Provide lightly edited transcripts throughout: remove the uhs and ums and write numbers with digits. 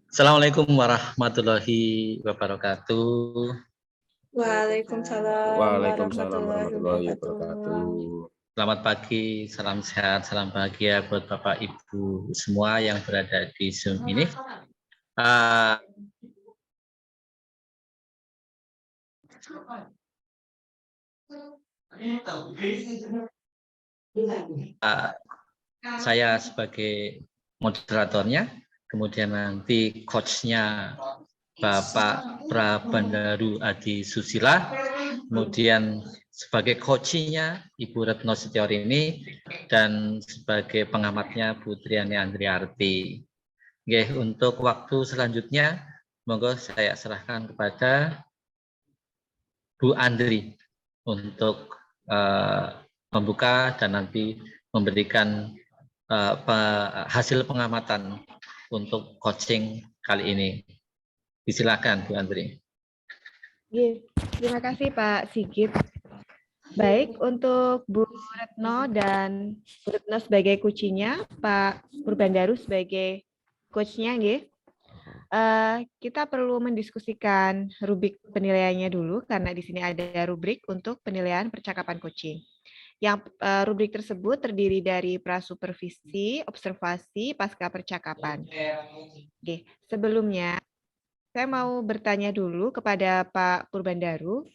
Assalamualaikum warahmatullahi wabarakatuh. Waalaikumsalam warahmatullahi wabarakatuh. Selamat pagi, salam sehat, salam bahagia buat Bapak Ibu semua yang berada di Zoom ini. Saya sebagai moderatornya, kemudian nanti coachnya Bapak Prabandaru Adi Susila, kemudian sebagai coachnya Ibu Retno Setiorini, dan sebagai pengamatnya Bu Triani Andriarti. Oke, untuk waktu selanjutnya, monggo saya serahkan kepada Bu Andri untuk membuka dan nanti memberikan hasil pengamatan untuk coaching kali ini. Silakan Bu Andri. Terima kasih Pak Sigit. Baik, untuk Bu Retno dan Bu Retno sebagai coachnya, Pak Purbandaru sebagai coachnya, kita perlu mendiskusikan rubrik penilaiannya dulu karena di sini ada rubrik untuk penilaian percakapan coaching. Yang rubrik tersebut terdiri dari prasupervisi, observasi, pasca percakapan. Oke, sebelumnya saya mau bertanya dulu kepada Pak Purbandaru.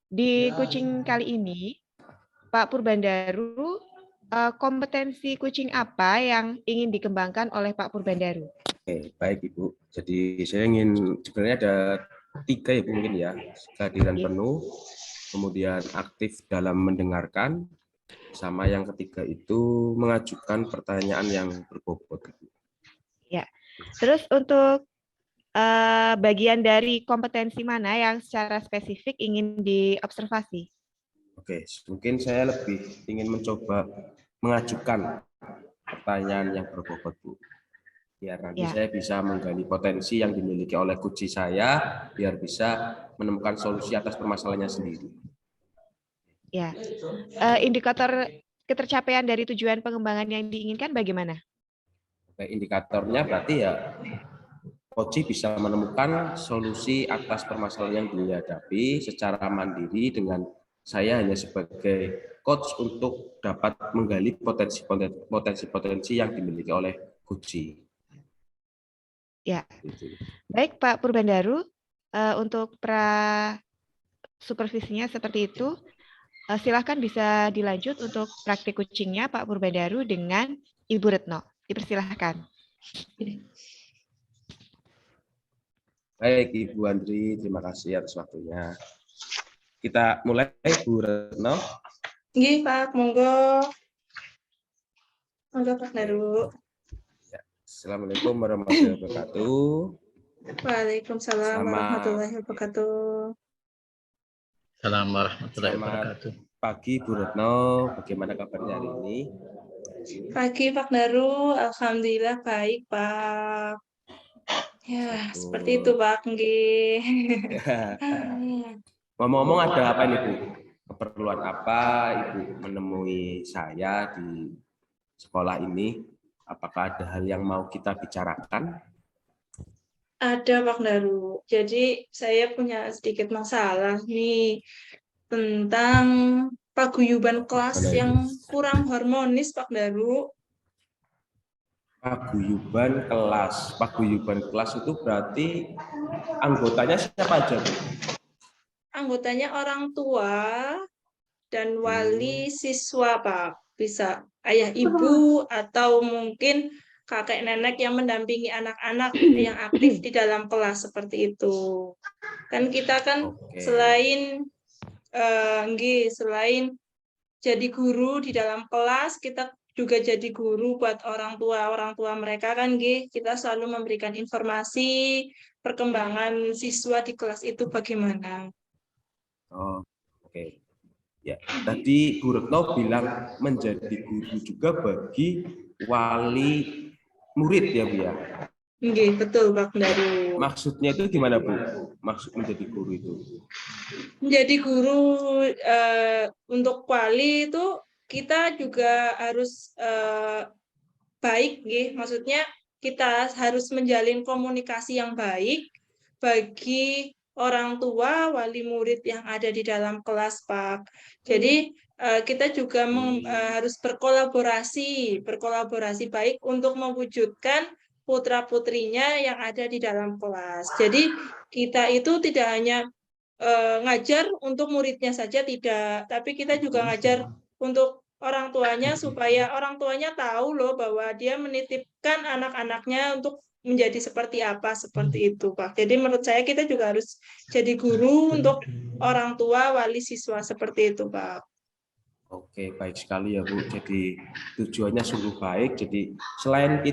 Di coaching kali ini, Pak Purbandaru, kompetensi coaching apa yang ingin dikembangkan oleh Pak Purbandaru? Oke, baik Ibu. Jadi saya ingin sebenarnya ada 3 ya Bu mungkin ya. Kehadiran penuh, kemudian aktif dalam mendengarkan, sama yang ketiga itu mengajukan pertanyaan yang berbobot. Ya, terus untuk bagian dari kompetensi mana yang secara spesifik ingin diobservasi? Oke, mungkin saya lebih ingin mencoba mengajukan pertanyaan yang berbobot Bu. Biar nanti saya bisa menggali potensi yang dimiliki oleh coach saya, biar bisa menemukan solusi atas permasalahannya sendiri. Ya, indikator ketercapaian dari tujuan pengembangan yang diinginkan bagaimana? Indikatornya berarti ya coach bisa menemukan solusi atas permasalahan yang dihadapi secara mandiri dengan saya hanya sebagai coach untuk dapat menggali potensi-potensi yang dimiliki oleh coach. Ya, baik Pak Purbandaru, untuk supervisinya seperti itu, silakan bisa dilanjut untuk praktik coachingnya Pak Purbandaru dengan Ibu Retno. Dipersilahkan. Baik Ibu Andri, terima kasih atas waktunya. Kita mulai Bu Retno. Nggih Pak, monggo. Monggo Pak Daru. Ya, Assalamualaikum warahmatullahi wabarakatuh. Waalaikumsalam warahmatullahi wabarakatuh. Assalamualaikum warahmatullahi wabarakatuh. Pagi Bu Retno, bagaimana kabarnya hari ini? Pagi Pak Daru, alhamdulillah baik Pak. Ya, seperti itu Pak. Nggih. Ngomong-ngomong ada apa ini Bu? Keperluan apa Ibu menemui saya di sekolah ini? Apakah ada hal yang mau kita bicarakan? Ada Pak Daru. Jadi saya punya sedikit masalah nih tentang paguyuban kelas yang kurang harmonis Pak Daru. Paguyuban kelas itu berarti anggotanya siapa aja Bu? Anggotanya orang tua dan wali siswa Pak. Bisa ayah ibu atau mungkin kakek nenek yang mendampingi anak-anak yang aktif di dalam kelas seperti itu. Kan kita kan selain selain jadi guru di dalam kelas, kita juga jadi guru buat orang tua mereka kan kita selalu memberikan informasi perkembangan siswa di kelas itu bagaimana. Oh, oke. Ya, tadi Bu Retno bilang menjadi guru juga bagi wali murid ya Bu ya? Betul Pak Daru. Maksudnya itu gimana Bu? Maksud menjadi guru itu? Menjadi guru untuk wali itu kita juga harus baik, nggih. Maksudnya kita harus menjalin komunikasi yang baik bagi orang tua, wali murid yang ada di dalam kelas, Pak. Jadi kita juga harus berkolaborasi baik untuk mewujudkan putra-putrinya yang ada di dalam kelas. Jadi kita itu tidak hanya ngajar untuk muridnya saja, tidak, tapi kita juga ngajar untuk orang tuanya supaya orang tuanya tahu loh bahwa dia menitipkan anak-anaknya untuk menjadi seperti apa, seperti itu, Pak. Jadi menurut saya kita juga harus jadi guru untuk orang tua, wali siswa, seperti itu, Pak. Oke, baik sekali ya Bu. Jadi tujuannya sungguh baik. Jadi selain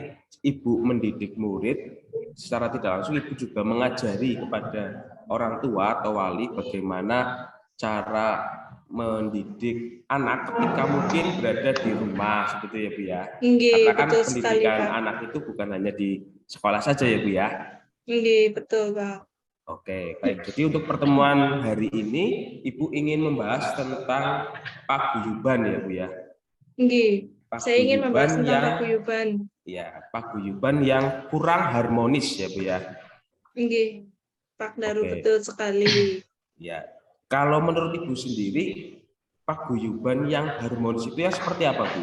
Ibu mendidik murid, secara tidak langsung Ibu juga mengajari kepada orang tua atau wali bagaimana cara mendidik anak ketika mungkin berada di rumah, seperti ya Bu ya. Nggih, Karena kan betul sekali, pendidikan Pak. anak itu bukan hanya di sekolah saja ya Bu ya. Nggih, betul, Pak. Oke, baik. Jadi untuk pertemuan hari ini, Ibu ingin membahas tentang paguyuban ya Bu ya. Nggih, saya ingin membahas tentang paguyuban. Ya, paguyuban yang kurang harmonis ya Bu ya. Nggih, Pak Daru, Oke. betul sekali. Ya, kalau menurut Ibu sendiri, paguyuban yang harmonis itu ya seperti apa Bu?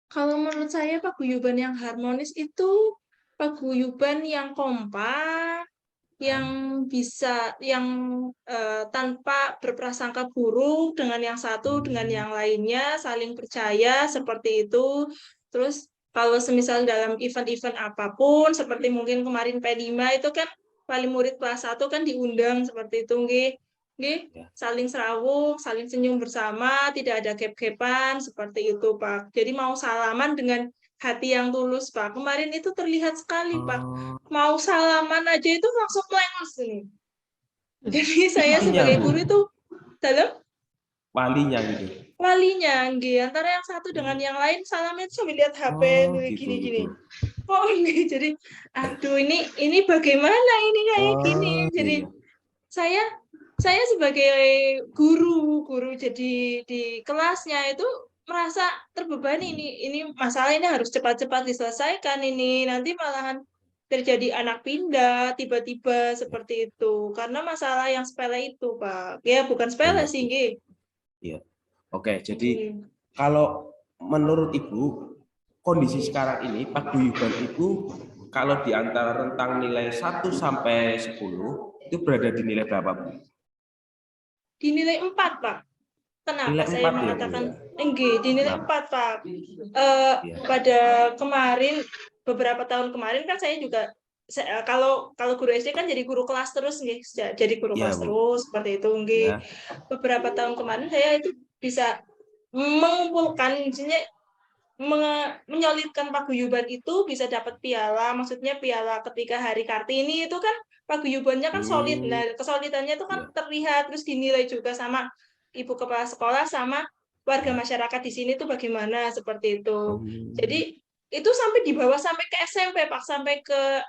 Kalau menurut saya paguyuban yang harmonis itu paguyuban yang kompak, yang bisa, yang tanpa berprasangka buruk dengan yang satu dengan yang lainnya, saling percaya, seperti itu. Terus kalau semisal dalam event-event apapun, seperti mungkin kemarin P5 itu kan wali murid kelas 1 kan diundang seperti itu, nggih. Nggih, saling serawung, saling senyum bersama, tidak ada gap-gapan, seperti itu, Pak. Jadi mau salaman dengan hati yang tulus, Pak. Kemarin itu terlihat sekali, Pak. Mau salaman aja itu langsung melengos ini. Jadi saya sebagai guru itu dalam walinya gitu. Walinya, nggih, antara yang satu dengan yang lain salamnya itu sambil lihat HP gini-gini. Oh, nggih. Jadi aduh, ini bagaimana ini kayak gini. Jadi saya sebagai guru jadi di kelasnya itu merasa terbebani, ini masalah ini harus cepat-cepat diselesaikan, ini nanti malahan terjadi anak pindah tiba-tiba seperti itu karena masalah yang sepele itu, Pak. Ya bukan sepele sih, nggih. Iya. Oke, jadi kalau menurut Ibu kondisi sekarang ini paguyuban Ibu kalau di antara rentang nilai 1 sampai 10 itu berada di nilai berapa, Bu? Di nilai 4, Pak. Kenapa nilai saya 4 mengatakan ya, enggak di nilai 4, Pak? Pada kemarin, beberapa tahun kemarin kan saya juga kalau guru SD kan jadi guru kelas terus nggih, jadi guru kelas terus seperti itu nggih. Beberapa tahun kemarin saya itu bisa mengumpulkan, misalnya menyolidkan paguyuban itu bisa dapat piala, maksudnya piala ketika Hari Kartini itu kan paguyubannya kan solid. Nah, kesolidannya itu kan terlihat terus dinilai juga sama ibu kepala sekolah sama warga masyarakat di sini tuh bagaimana, seperti itu. Jadi itu sampai di bawah sampai ke SMP, Pak, sampai ke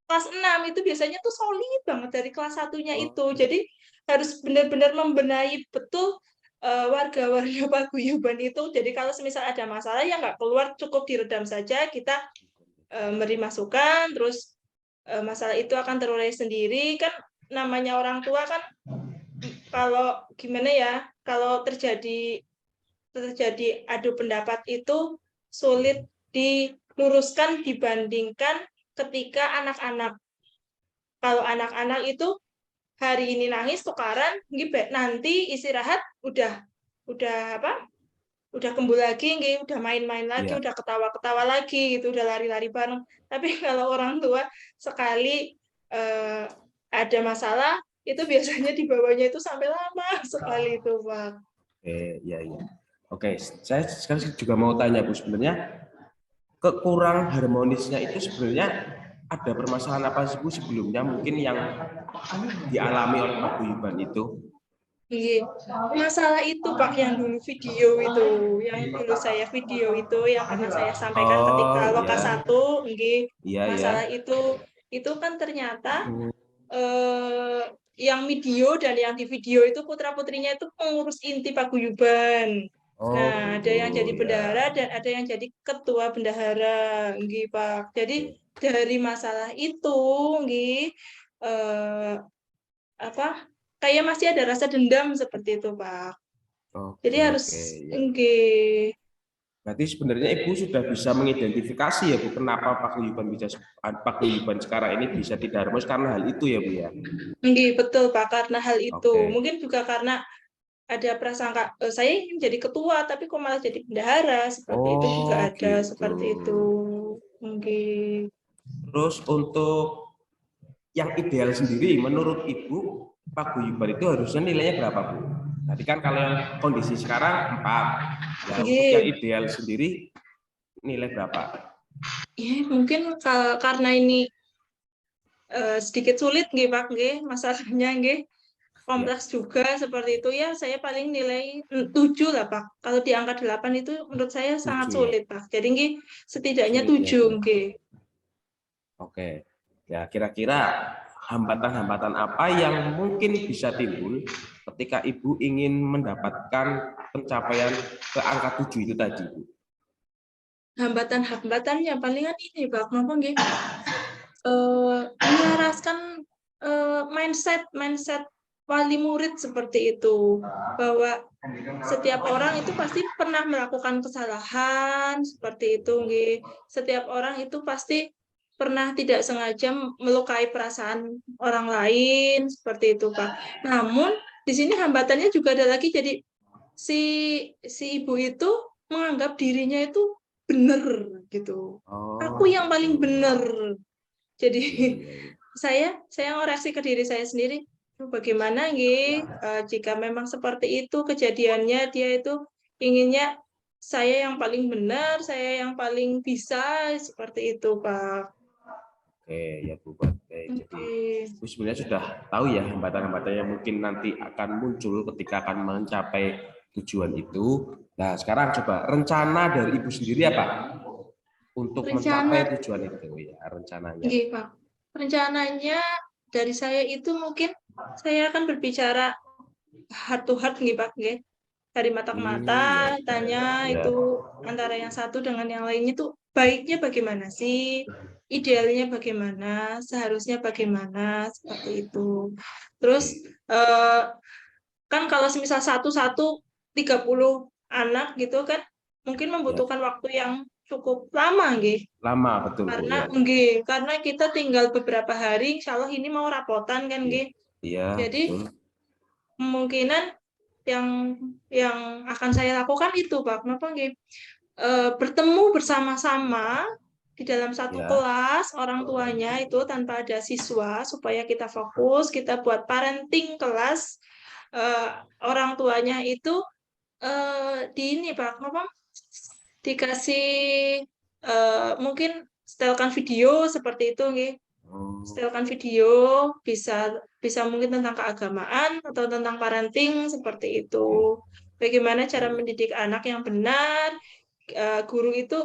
kelas 6 itu biasanya tuh solid banget dari kelas 1-nya itu. Jadi harus benar-benar membenahi betul warga-warga paguyuban itu. Jadi kalau semisal ada masalah ya nggak keluar, cukup diredam saja, kita beri masukan, terus masalah itu akan terurai sendiri. Kan namanya orang tua kan kalau gimana ya, kalau terjadi adu pendapat itu sulit diluruskan dibandingkan ketika anak-anak. Kalau anak-anak itu hari ini nangis tukaran, nanti istirahat udah kembul lagi, udah main-main lagi, udah ketawa-ketawa lagi, gitu, udah lari-lari bareng. Tapi kalau orang tua sekali ada masalah, itu biasanya di bawahnya itu sampai lama sekali itu, Pak. Oke, saya sekarang juga mau tanya Bu, sebenarnya kekurang harmonisnya itu sebenarnya ada permasalahan apa sih Bu sebelumnya mungkin yang dialami oleh paguyuban itu? Iya, masalah itu Pak yang dulu video itu, yang dulu saya video itu yang pernah saya sampaikan ketika Loka 1, masalah itu kan ternyata yang video dan yang di video itu putra-putrinya itu pengurus inti paguyuban. Nah, ada yang jadi gitu bendahara ya. dan ada yang jadi ketua bendahara, nggih, Pak. Jadi dari masalah itu, nggih, eh, apa? Kayak masih ada rasa dendam seperti itu, Pak. Jadi Oke, harus, oke, ya. nggih, Berarti sebenarnya Ibu sudah bisa mengidentifikasi ya Bu, kenapa paguyuban sekarang ini bisa tidak harmonis karena hal itu ya Bu ya. nggih, betul, Pak. Karena hal itu, Oke, mungkin juga karena ada prasangka saya ingin jadi ketua, tapi kok malah jadi bendahara, seperti itu juga oh ada, gitu. seperti itu, nggih. Terus untuk yang ideal sendiri, menurut Ibu, paguyuban itu harusnya nilainya berapa Bu? Tadi kan kalau yang kondisi sekarang 4. Nah, untuk yang Nggih, ideal sendiri nilai berapa? ya mungkin karena ini sedikit sulit nggih Pak nggih masalahnya nggih Ya, kompleks juga seperti itu ya saya paling nilai 7 lah Pak. Kalau di angka 8 itu menurut saya sangat 7 ya. sulit Pak. Jadi nggih setidaknya Sulitnya 7 itu. nggih. Oke. Ya, kira-kira hambatan-hambatan apa yang mungkin bisa timbul ketika Ibu ingin mendapatkan pencapaian ke angka 7 itu tadi, Bu? Hambatan-hambatannya palingan ini Pak, kenapa nggih? Menyelaraskan mindset wali murid seperti itu bahwa setiap orang itu pasti pernah melakukan kesalahan seperti itu nggih. Setiap orang itu pasti pernah tidak sengaja melukai perasaan orang lain seperti itu Pak. Namun di sini hambatannya juga ada lagi jadi si ibu itu menganggap dirinya itu benar gitu. Oh, Aku yang paling gitu. benar. Jadi Iya, iya, iya. saya ngoreksi ke diri saya sendiri, bagaimana nggih jika memang seperti itu kejadiannya dia itu inginnya saya yang paling benar, saya yang paling bisa seperti itu, Pak. Oke, ya Bu. Oke, jadi Oke. Bu sebenarnya sudah tahu ya hambatan-hambatan yang mungkin nanti akan muncul ketika akan mencapai tujuan itu. Nah, sekarang coba rencana dari Ibu sendiri apa untuk Rencana, mencapai tujuan itu ya, rencananya. nggih, Pak. Rencananya dari saya itu mungkin saya akan berbicara heart to heart nggih, Pak, nggih. Dari mata ke Ya, mata, tanya ya. itu antara yang satu dengan yang lainnya itu baiknya bagaimana sih, idealnya bagaimana, seharusnya bagaimana, seperti itu. Terus Oke. kan kalau semisal satu-satu 30 anak gitu kan mungkin Ya, membutuhkan waktu yang cukup lama nggih. lama betul Bu Karena ya. nggih, karena kita tinggal beberapa hari, insya Allah ini mau rapotan kan Iya, nggih. iya betul. Jadi kemungkinan yang akan saya lakukan itu Pak, kenapa nggih? Bertemu bersama-sama di dalam satu Ya, kelas orang tuanya itu tanpa ada siswa supaya kita fokus, kita buat parenting kelas orang tuanya itu di ini Pak, apa? Dikasih mungkin setelkan video seperti itu nggih. oh, Setelkan video bisa bisa mungkin tentang keagamaan atau tentang parenting seperti oke. itu. Bagaimana cara mendidik anak yang benar? Guru itu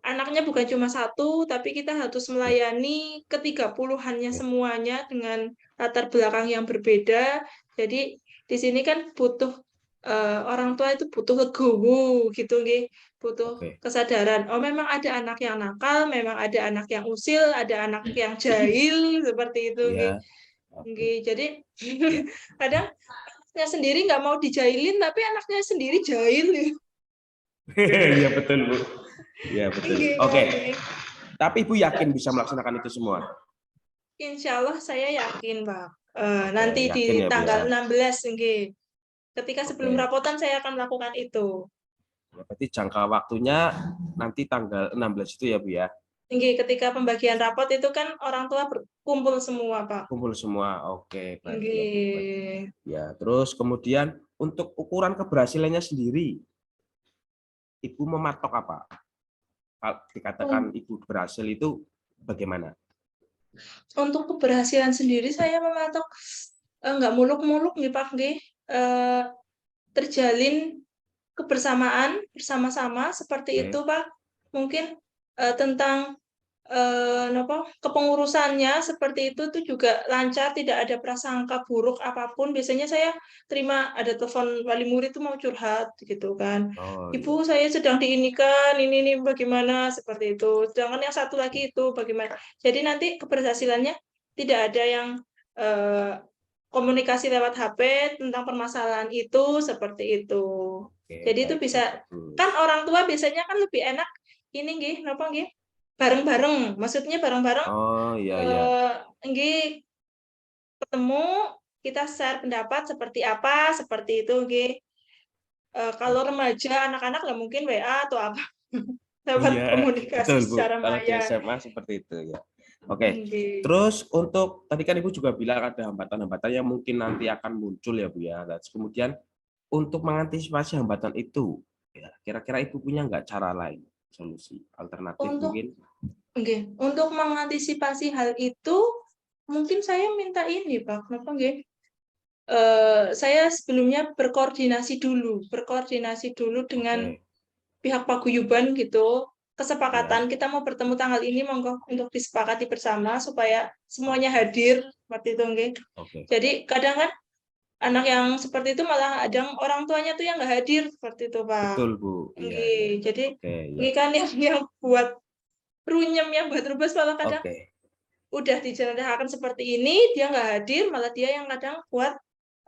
anaknya bukan cuma satu, tapi kita harus Ya, melayani ke-30-annya oke. semuanya dengan latar belakang yang berbeda. Jadi di sini kan butuh orang tua itu butuh legowo gitu nggih, butuh Oke. kesadaran. Oh, memang ada anak yang nakal, memang ada anak yang usil, ada anak yang jahil seperti itu nggih. Iya, oke. Nggih. Jadi Ya. kadang anaknya sendiri nggak mau dijahilin, tapi anaknya sendiri jahil ya. Iya betul Bu. Iya betul. Nggih, Oke. nggih. Tapi Ibu yakin bisa melaksanakan itu semua? Insya Allah saya yakin, Pak. Oke, Nanti di yakin ya Bu ya. tanggal 16, nggih. Ketika sebelum Oke. rapotan saya akan melakukan itu. Ya, berarti jangka waktunya nanti tanggal 16 itu ya Bu ya. Nggih, ketika pembagian rapot itu kan orang tua berkumpul semua, Pak. Kumpul semua. Oke, baik ya Bu. Baik. Nggih. Ya, terus kemudian untuk ukuran keberhasilannya sendiri, Ibu mematok apa? Kalau dikatakan Ibu berhasil itu bagaimana? Untuk keberhasilan sendiri saya mematok nggak muluk-muluk nih, Pak, nggih. Terjalin kebersamaan bersama-sama seperti Oke. itu, Pak. Mungkin tentang kepengurusannya seperti itu tuh juga lancar, tidak ada prasangka buruk apapun. Biasanya saya terima ada telepon wali murid tuh mau curhat gitu kan. Oh Ibu, iya. saya sedang diinikan, ini bagaimana seperti itu. Sedangkan yang satu lagi itu bagaimana. Jadi nanti keberhasilannya tidak ada yang komunikasi lewat HP tentang permasalahan itu seperti itu. Oke, Jadi itu baik, bisa kan bagus. orang tua biasanya kan lebih enak ini nggih, napa nggih? Bareng-bareng. Maksudnya bareng-bareng Oh iya iya. nggih ketemu kita share pendapat seperti apa, seperti itu nggih. Kalau remaja, anak-anak nggak mungkin WA atau apa lewat Iya, komunikasi betul Bu. secara Kalau di maya. SMA seperti itu ya. Oke. Nggih. Terus untuk tadi kan Ibu juga bilang ada hambatan-hambatan yang mungkin nanti akan muncul ya Bu ya. Dan kemudian untuk mengantisipasi hambatan itu, ya, kira-kira Ibu punya nggak cara lain, solusi alternatif Untuk mungkin? untuk mengantisipasi hal itu mungkin saya minta ini Pak, kenapa nggih? Saya sebelumnya berkoordinasi dulu dengan Oke, pihak paguyuban gitu, ya, kesepakatan kita mau bertemu tanggal ini monggo untuk disepakati bersama supaya semuanya hadir seperti itu nggih. oke. Jadi kadang kan anak yang seperti itu malah ada orang tuanya tuh yang nggak hadir seperti itu Pak. Betul Bu. Iya, iya. Nggih. Jadi Oke, ya. ini kan yang buat runyem yang buat rubes malah kadang Oke. udah dijelaskan seperti ini dia nggak hadir malah dia yang kadang buat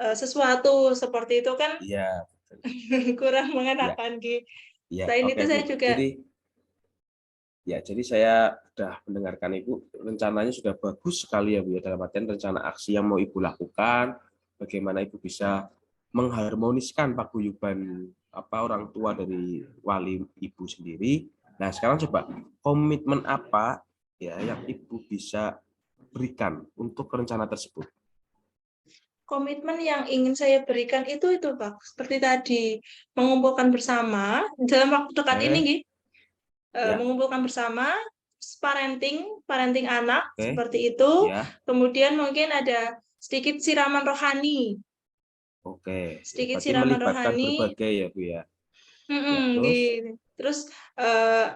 sesuatu seperti itu kan Iya, betul. kurang Iya, mengenakan gitu. iya. Selain Oke itu Bu. saya juga Jadi ya, jadi saya sudah mendengarkan Ibu, rencananya sudah bagus sekali ya Bu ya, dalam artian rencana aksi yang mau Ibu lakukan, bagaimana Ibu bisa mengharmoniskan paguyuban orang tua dari wali Ibu sendiri. Nah, sekarang coba komitmen apa ya yang Ibu bisa berikan untuk rencana tersebut? komitmen yang ingin saya berikan itu Pak seperti tadi mengumpulkan bersama dalam waktu dekat ini Oke, gitu, ya, mengumpulkan bersama parenting anak oke, seperti itu ya, kemudian mungkin ada sedikit siraman rohani oke. Ya, sedikit berarti siraman melibatkan rohani. berbagai ya Bu ya. Ya, terus, Gitu. Terus eh,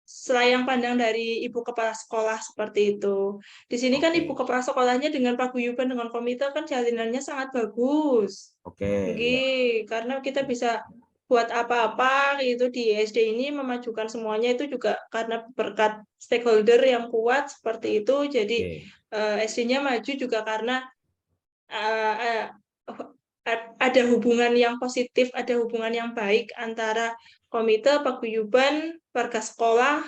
selayang pandang dari ibu kepala sekolah seperti itu. Di sini kan ibu oke, kepala sekolahnya dengan paguyuban dengan komite kan jalinannya sangat bagus. oke, ya, Karena kita bisa buat apa-apa itu di SD ini memajukan semuanya itu juga karena berkat stakeholder yang kuat seperti itu. Jadi oke. SD-nya maju juga karena eh, eh, ada hubungan yang positif, ada hubungan yang baik antara komite, paguyuban, warga sekolah,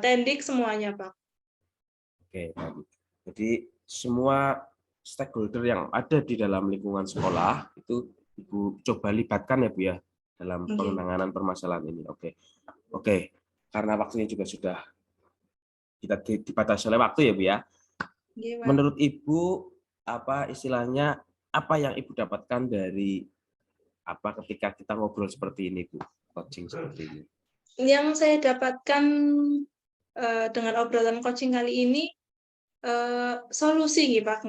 tendik semuanya, Pak. Oke, baik. Jadi semua stakeholder yang ada di dalam lingkungan sekolah itu Ibu coba libatkan ya Bu ya dalam Oke. penanganan permasalahan ini. Oke. Oke. Karena waktunya juga sudah kita dibatasi oleh waktu ya Bu ya. Oke, Pak. Menurut Ibu istilahnya apa yang Ibu dapatkan dari ketika kita ngobrol seperti ini Bu, coaching seperti ini? Yang saya dapatkan dengan obrolan coaching kali ini solusi, Pak.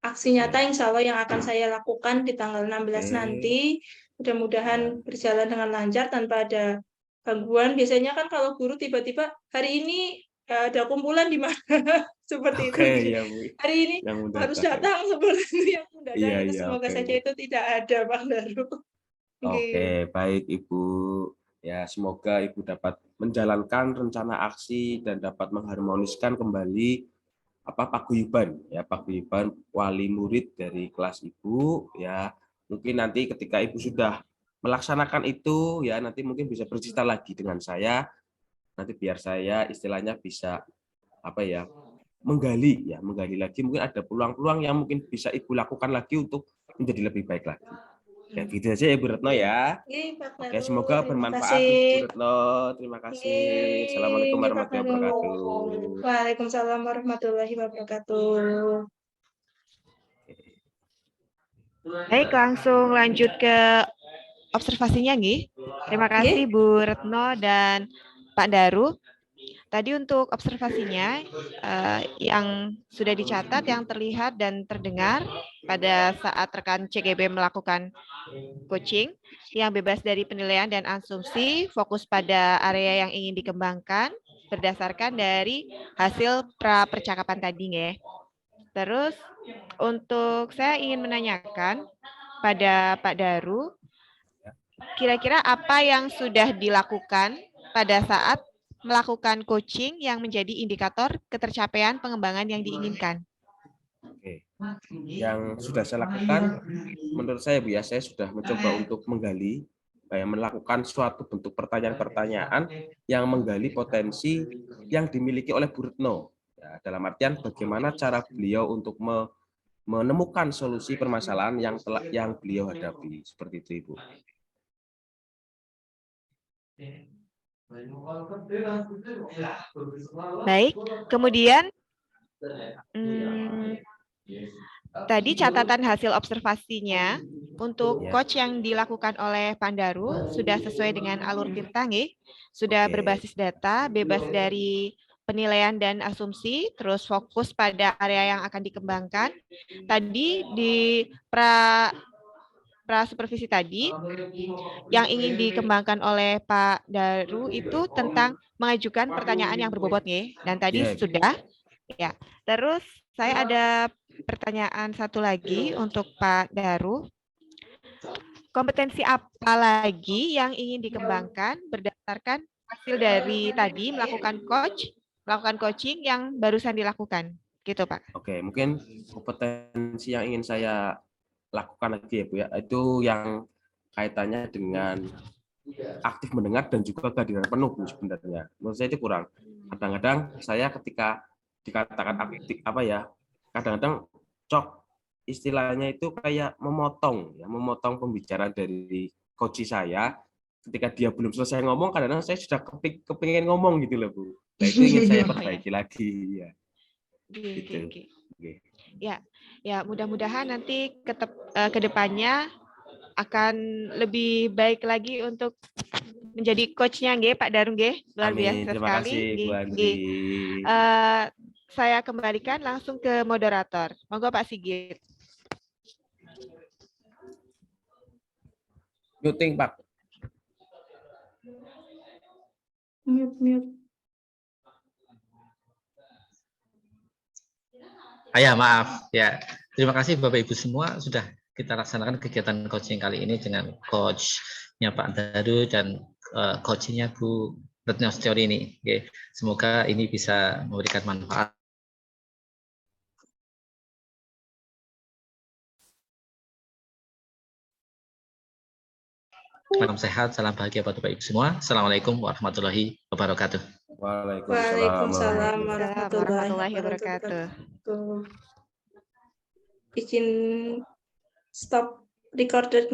Aksi nyata insya Allah yang akan saya lakukan di tanggal 16 Oke. nanti. Mudah-mudahan berjalan dengan lancar tanpa ada gangguan. Biasanya kan kalau guru tiba-tiba hari ini ada kumpulan di mana seperti itu. Oke ya Bu. Hari ini Yang harus mendadak ya. datang seperti itu yang mendadak Iya itu iya semoga oke. saja itu tidak ada Bang Daru. Oke, baik Ibu. Ya, semoga Ibu dapat menjalankan rencana aksi dan dapat mengharmoniskan kembali paguyuban wali murid dari kelas Ibu ya. Mungkin nanti ketika Ibu sudah melaksanakan itu ya nanti mungkin bisa bercerita lagi dengan saya. Nanti biar saya istilahnya bisa menggali lagi mungkin ada peluang-peluang yang mungkin bisa Ibu lakukan lagi untuk menjadi lebih baik lagi. Ya gitu aja ya Bu Retno ya. Pak Oke, Daru, semoga terima bermanfaat untuk Bu kasih. Retno. Terima kasih. Assalamualaikum Pak warahmatullahi Daru. wabarakatuh. Waalaikumsalam warahmatullahi wabarakatuh. Baik, langsung lanjut ke observasinya, Nggih. Terima kasih Bu Retno dan Pak Daru. Tadi untuk observasinya yang sudah dicatat, yang terlihat dan terdengar pada saat rekan CGB melakukan coaching yang bebas dari penilaian dan asumsi, fokus pada area yang ingin dikembangkan, berdasarkan dari hasil pra percakapan tadi nggih. Terus untuk saya ingin menanyakan pada Pak Daru, kira-kira apa yang sudah dilakukan pada saat melakukan coaching yang menjadi indikator ketercapaian pengembangan yang diinginkan? Oke. Yang sudah saya lakukan, menurut saya Bu ya, saya sudah mencoba untuk menggali, melakukan suatu bentuk pertanyaan-pertanyaan yang menggali potensi yang dimiliki oleh Bu Retno. Ya, dalam artian bagaimana cara beliau untuk menemukan solusi permasalahan yang beliau hadapi, seperti itu Ibu. Baik, kemudian tadi catatan hasil observasinya untuk coach yang dilakukan oleh Pandaru sudah sesuai dengan alur Tirta, nggih? Sudah berbasis data, bebas dari penilaian dan asumsi, terus fokus pada area yang akan dikembangkan. Tadi di pra supervisi tadi yang ingin dikembangkan oleh Pak Daru itu tentang mengajukan pertanyaan yang berbobot, nggih? Dan tadi sudah ya. Terus saya ada pertanyaan satu lagi untuk Pak Daru. Kompetensi apa lagi yang ingin dikembangkan berdasarkan hasil dari tadi melakukan coaching yang barusan dilakukan, gitu Pak? Oke, mungkin kompetensi yang ingin saya lakukan lagi ya Bu ya, itu yang kaitannya dengan aktif mendengar dan juga kehadiran penuh Bu sebenarnya. Menurut saya itu kurang. Kadang-kadang saya ketika dikatakan aktif kadang-kadang istilahnya itu kayak memotong pembicaraan dari coach saya. Ketika dia belum selesai ngomong, kadang-kadang saya sudah kepingin ngomong gitu loh Bu. Nah itu ingin saya perbaiki lagi ya. Gitu. Ya, mudah-mudahan nanti ke depannya akan lebih baik lagi untuk menjadi coach-nya nggih Pak Daru nggih. Luar biasa Terima sekali. kasih Bu Andri. Saya kembalikan langsung ke moderator. Monggo Pak Sigit. Muting Pak. Mute. Maaf ya. Terima kasih Bapak Ibu semua sudah kita laksanakan kegiatan coaching kali ini dengan coachnya Pak Daru dan coachingnya Bu Retno Setiori ini. Oke. Semoga ini bisa memberikan manfaat. Salam sehat, salam bahagia buat Bapak Ibu semua. Assalamualaikum warahmatullahi wabarakatuh. Waalaikumsalam warahmatullahi wabarakatuh. Izin stop recorded.